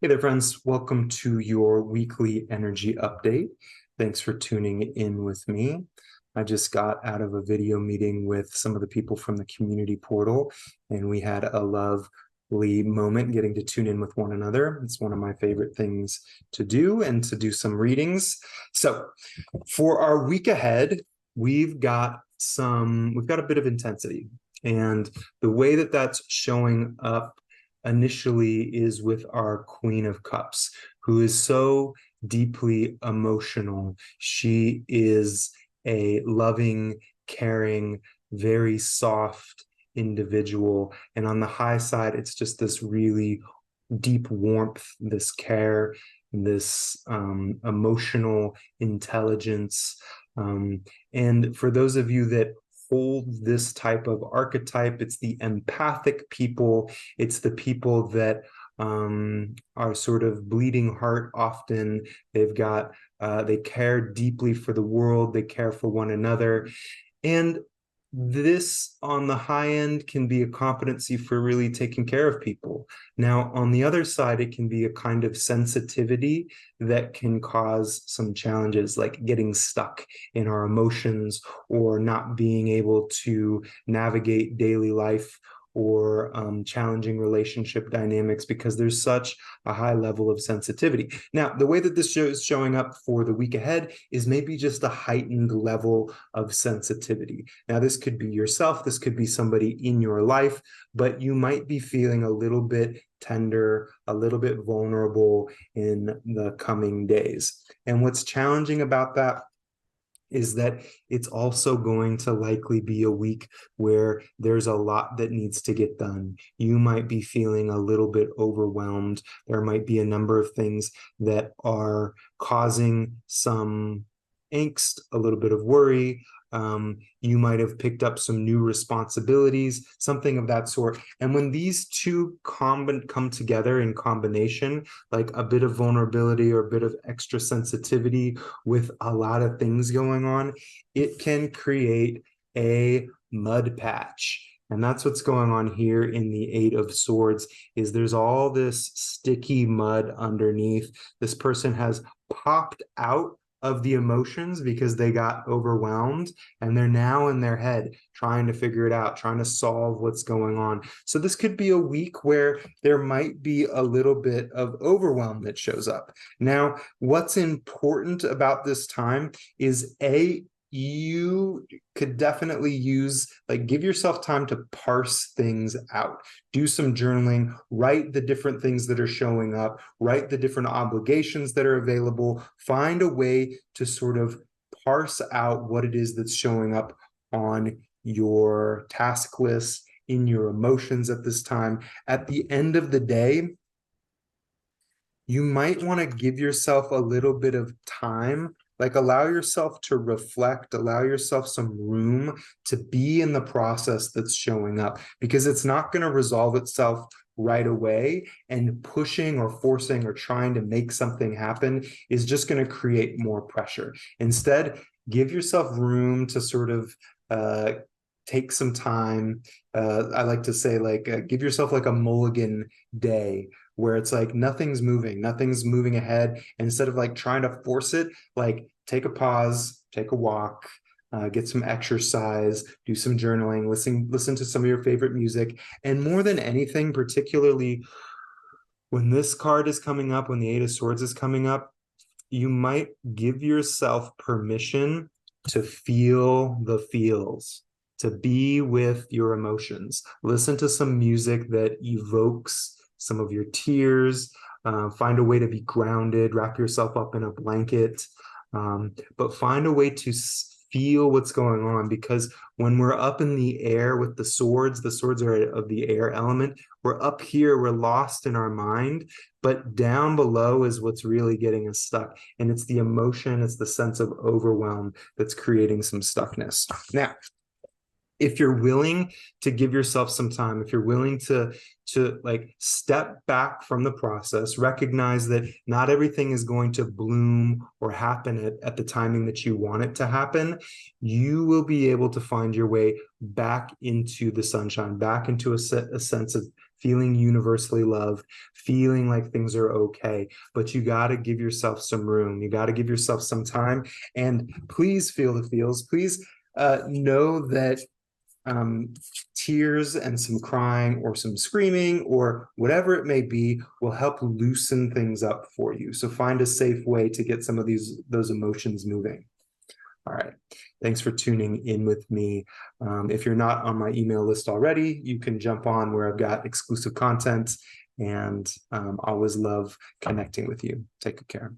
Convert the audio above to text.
Hey there, friends. Welcome to your weekly energy update. Thanks for tuning in with me. I just got out of a video meeting with some of the people from the community portal, and we had a lovely moment getting to tune in with one another. It's one of my favorite things to do and to do some readings. So for our week ahead, we've got a bit of intensity. And the way that that's showing up initially is with our Queen of Cups, who is so deeply emotional. She is a loving, caring, very soft individual. And on the high side, it's just this really deep warmth, this care, this emotional intelligence. And for those of you that hold this type of archetype, it's the empathic people. It's the people that are sort of bleeding heart often. They care deeply for the world. They care for one another. And this on the high end can be a competency for really taking care of people. Now, on the other side, it can be a kind of sensitivity that can cause some challenges, like getting stuck in our emotions or not being able to navigate daily life or challenging relationship dynamics because there's such a high level of sensitivity. Now, the way that this show is showing up for the week ahead is maybe just a heightened level of sensitivity. Now, this could be yourself, this could be somebody in your life, but you might be feeling a little bit tender, a little bit vulnerable in the coming days. And what's challenging about that is that it's also going to likely be a week where there's a lot that needs to get done. You might be feeling a little bit overwhelmed. There might be a number of things that are causing some angst, a little bit of worry. You might have picked up some new responsibilities, something of that sort. And when these two come together in combination, like a bit of vulnerability or a bit of extra sensitivity with a lot of things going on, it can create a mud patch. And that's what's going on here in the Eight of Swords, is there's all this sticky mud underneath. This person has popped out of the emotions because they got overwhelmed, and they're now in their head trying to figure it out, trying to solve what's going on. So this could be a week where there might be a little bit of overwhelm that shows up. Now, what's important about this time is you could definitely give yourself time to parse things out. Do some journaling, write the different things that are showing up, write the different obligations that are available, find a way to sort of parse out what it is that's showing up on your task list, in your emotions at this time. At the end of the day, you might want to give yourself a little bit of time, like allow yourself to reflect, allow yourself some room to be in the process that's showing up, because it's not going to resolve itself right away, and pushing or forcing or trying to make something happen is just going to create more pressure. Instead, give yourself room to sort of take some time. I like to say, give yourself like a mulligan day where it's like nothing's moving ahead. And instead of like trying to force it, like take a pause, take a walk, get some exercise, do some journaling, listen to some of your favorite music. And more than anything, particularly when this card is coming up, when the Eight of Swords is coming up, you might give yourself permission to feel the feels, to be with your emotions. Listen to some music that evokes some of your tears. Find a way to be grounded, wrap yourself up in a blanket, but find a way to feel what's going on, because when we're up in the air with the swords are of the air element, we're up here, we're lost in our mind, but down below is what's really getting us stuck. And it's the emotion, it's the sense of overwhelm that's creating some stuckness. Now, if you're willing to give yourself some time, if you're willing to like step back from the process, recognize that not everything is going to bloom or happen at the timing that you want it to happen, you will be able to find your way back into the sunshine, back into a sense of feeling universally loved, feeling like things are okay. But you got to give yourself some room. You got to give yourself some time. And please feel the feels. Please know that tears and some crying or some screaming or whatever it may be will help loosen things up for you. So find a safe way to get some of those emotions moving. All right. Thanks for tuning in with me. If you're not on my email list already, you can jump on where I've got exclusive content, and always love connecting with you. Take good care.